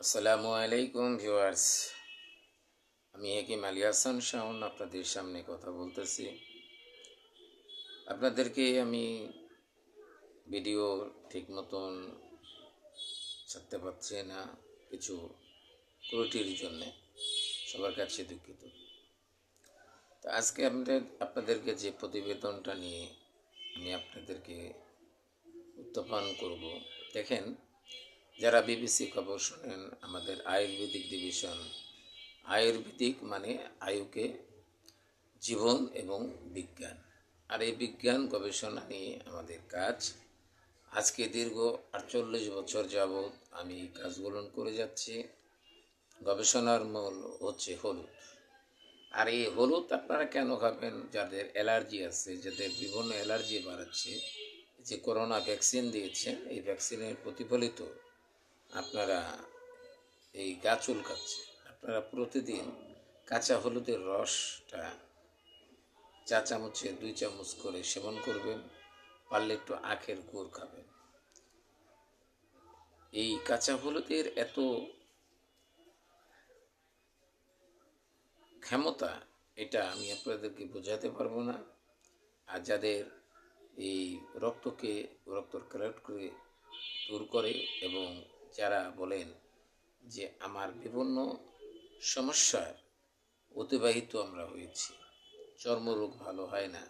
আসসালামু আলাইকুম ভিউয়ার্স। আমি হাকিম আলী হাসান শাওন আপনাদের সামনে কথা বলতেছি। আপনাদেরকে আমি ভিডিও ঠিক মতন ছাড়তে পারছি না, কিছু ত্রুটির জন্যে সবার কাছে দুঃখিত। তো আজকে আপনাদেরকে যে প্রতিবেদনটা নিয়ে আমি আপনাদেরকে উত্থাপন করব, দেখেন, যারা বিবিসি খবর শোনেন, আমাদের আয়ুর্বেদিক ডিভিশন, আয়ুর্বেদিক মানে আয়ুকে জীবন এবং বিজ্ঞান, আর এই বিজ্ঞান গবেষণা নিয়ে আমাদের কাজ। আজকে দীর্ঘ 48 বছর যাবৎ আমি এই কাজগুলো করে যাচ্ছি। গবেষণার মূল হচ্ছে হলুদ। আর এই হলুদ আপনারা কেন খাবেন? যাদের অ্যালার্জি আছে, যাদের বিভিন্ন অ্যালার্জি বাড়াচ্ছে, যে করোনা ভ্যাকসিন দিয়েছেন, এই ভ্যাকসিনের প্রতিফলিত আপনারা এই গা চুলকাচ্ছে, আপনারা প্রতিদিন কাঁচা হলুদের রসটা 4 চামচে 2 চামচ করে সেবন করবেন। পারলে একটু আখের গুড় খাবেন। এই কাঁচা হলুদের এত ক্ষমতা, এটা আমি আপনাদেরকে বোঝাতে পারবো না। আর যাদের এই রক্তর ক্যালটকে দূর করে, এবং যারা বলেন যে আমার বিভিন্ন সমস্যার অতিবাহিত আমরা হয়েছি, চর্মরোগ ভালো হয় না,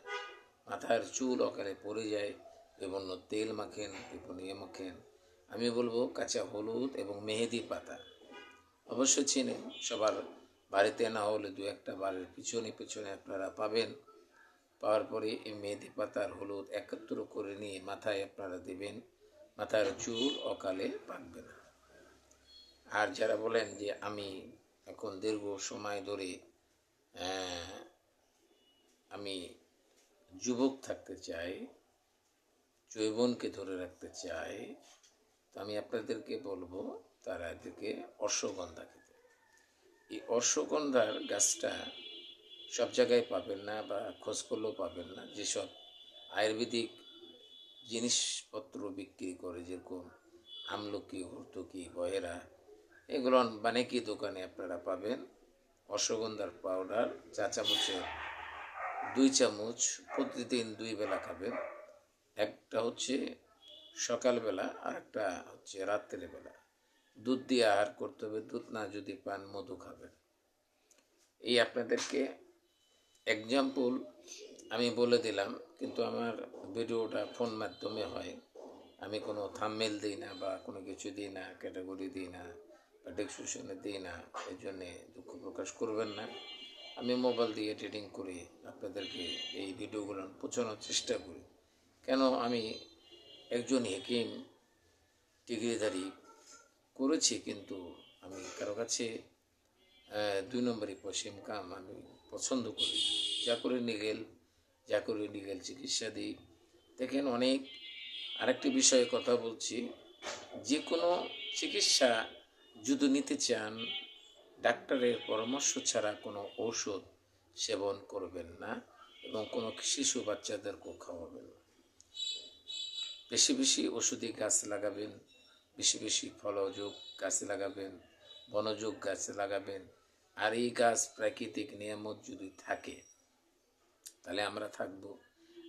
মাথার চুল অকালে পড়ে যায়, বিভিন্ন তেল মাখেন, বিভিন্ন মাখেন, আমি বলবো কাঁচা হলুদ এবং মেহেদি পাতা অবশ্যই চেনেন। সবার বাড়িতে না হলে দু একটা বাড়ির পিছনে আপনারা পাবেন। পাওয়ার পরে এই মেহেদি পাতার হলুদ একত্র করে নিয়ে মাথায় আপনারা দেবেন, মাথার চুল অকালে পাকবে না। আর যারা বলেন যে আমি এখন দীর্ঘ সময় ধরে আমি যুবক থাকতে চাই, যৌবনকে ধরে রাখতে চাই, তো আমি আপনাদেরকে বলবো তারা এদেরকে অশ্বগন্ধা খেতে। এই অশ্বগন্ধার গাছটা সব জায়গায় পাবেন না, বা খোঁজ করলেও পাবেন না। যেসব আয়ুর্বেদিক জিনিসপত্র বিক্রি করে, যেরকম আমলকি, হর্তকি, বহেরা, এগুলো বানেকি দোকানে আপনারা পাবেন। অশ্বগন্ধার পাউডার 4 চামচে 2 চামচ প্রতিদিন 2 বেলা খাবেন। একটা হচ্ছে সকালবেলা, আর একটা হচ্ছে রাত্রেবেলা। দুধ দিয়ে আহার করতে হবে, দুধ না যদি পান মধু খাবেন। এই আপনাদেরকে এক্সাম্পল আমি বলে দিলাম, কিন্তু আমার ভিডিওটা ফোন মাধ্যমে হয়, আমি কোনো থাম্বনেল দিই না, বা কোনো কিছু দিই না, ক্যাটাগরি দিই না, বা ডেসক্রিপশনে দিই না। এই জন্যে দুঃখ প্রকাশ করবেন না। আমি মোবাইল দিয়ে এডিটিং করে আপনাদেরকে এই ভিডিওগুলো পৌঁছানোর চেষ্টা করি। কেন? আমি একজন হেকিম, ডিগ্রিধারী করেছি, কিন্তু আমি কারো কাছে 2 নম্বরই পশ্চিম কাম আমি পছন্দ করি। যা করে নিগেল চিকিৎসা দিই। দেখেন, অনেক আরেকটি বিষয়ে কথা বলছি, যে কোনো চিকিৎসা যদি নিতে চান, ডাক্তারের পরামর্শ ছাড়া কোনো ঔষধ সেবন করবেন না, এবং কোনো শিশু বাচ্চাদেরকেও খাওয়াবেন না। বেশি বেশি ওষুধি গাছ লাগাবেন, বেশি বেশি ফলযোগ গাছ লাগাবেন, বনযোগ গাছ লাগাবেন। আর এই গাছ প্রাকৃতিক নিয়ামত যদি থাকে তাহলে আমরা থাকব,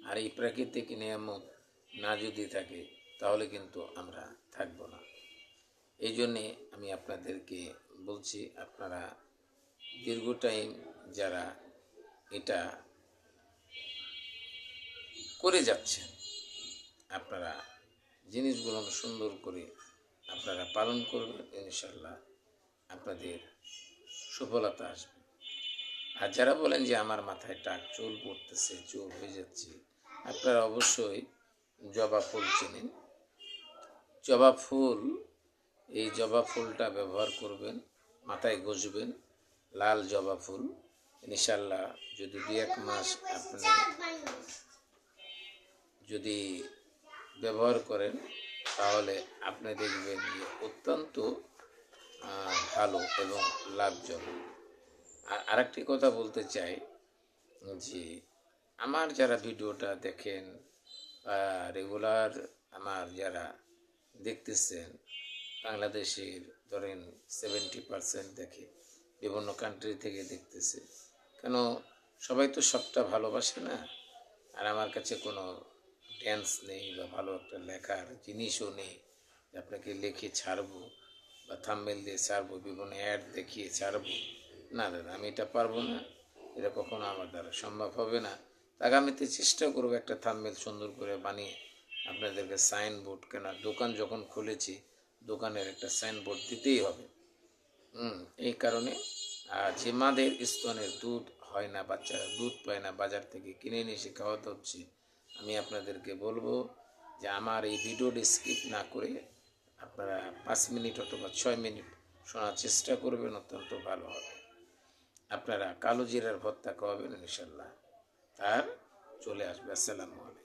আর এই প্রাকৃতিক নিয়ামত না যদি থাকে তাহলে কিন্তু আমরা থাকব না। এই জন্যে আমি আপনাদেরকে বলছি, আপনারা দীর্ঘ টাইম যারা এটা করে যাচ্ছেন, আপনারা জিনিসগুলো সুন্দর করে আপনারা পালন করবেন, ইনশাল্লাহ আপনাদের সফলতা আসবে। আর যারা বলেন যে আমার মাথায় টাক, চুল পড়তেছে, চুল হয়ে যাচ্ছে, আপনারা অবশ্যই জবা ফুল চেনেন। জবা ফুল, এই জবা ফুলটা ব্যবহার করবেন, মাথায় ঘষবেন, লাল জবা ফুল। ইনশাল্লাহ যদি 2-1 মাস আপনি যদি ব্যবহার করেন, তাহলে আপনি দেখবেন যে অত্যন্ত ভালো এবং লাভজনক। আর আরেকটি কথা বলতে চাই, যে আমার যারা ভিডিওটা দেখেন, রেগুলার আমার যারা দেখতেছেন, বাংলাদেশের ধরেন 70% দেখে, বিভিন্ন কান্ট্রি থেকে দেখতেছে। কেন, সবাই তো সবটা ভালোবাসে না। আর আমার কাছে কোনো ড্যান্স নেই বা ভালো একটা লেখার জিনিসও নেই যে আপনাকে লিখে ছাড়বো বা থাম্বনেল দিয়ে ছাড়বো, বিভিন্ন অ্যাড দেখিয়ে ছাড়বো। না দাদা, আমি এটা পারবো না, এটা কখনো আমার দ্বারা সম্ভব হবে না। আগামীতে চেষ্টা করবো একটা থাম্বনেল সুন্দর করে বানিয়ে আপনাদেরকে সাইনবোর্ড, কেন দোকান যখন খুলেছি দোকানের একটা সাইনবোর্ড দিতেই হবে। এই কারণে যে মাদের স্তনের দুধ হয় না, বাচ্চারা দুধ পায় না, বাজার থেকে কিনে নিয়ে এসে খাওয়াতে হচ্ছে, আমি আপনাদেরকে বলবো যে আমার এই ভিডিওটি স্কিপ না করে আপনারা 5 মিনিট অথবা 6 মিনিট শোনার চেষ্টা করবেন, অত্যন্ত ভালো হবে। আপনারা কালো জিরার ভর্তা খাওয়াবেন ইনশাল্লাহ, আর চলে আসবে। আসসালামু আলাইকুম।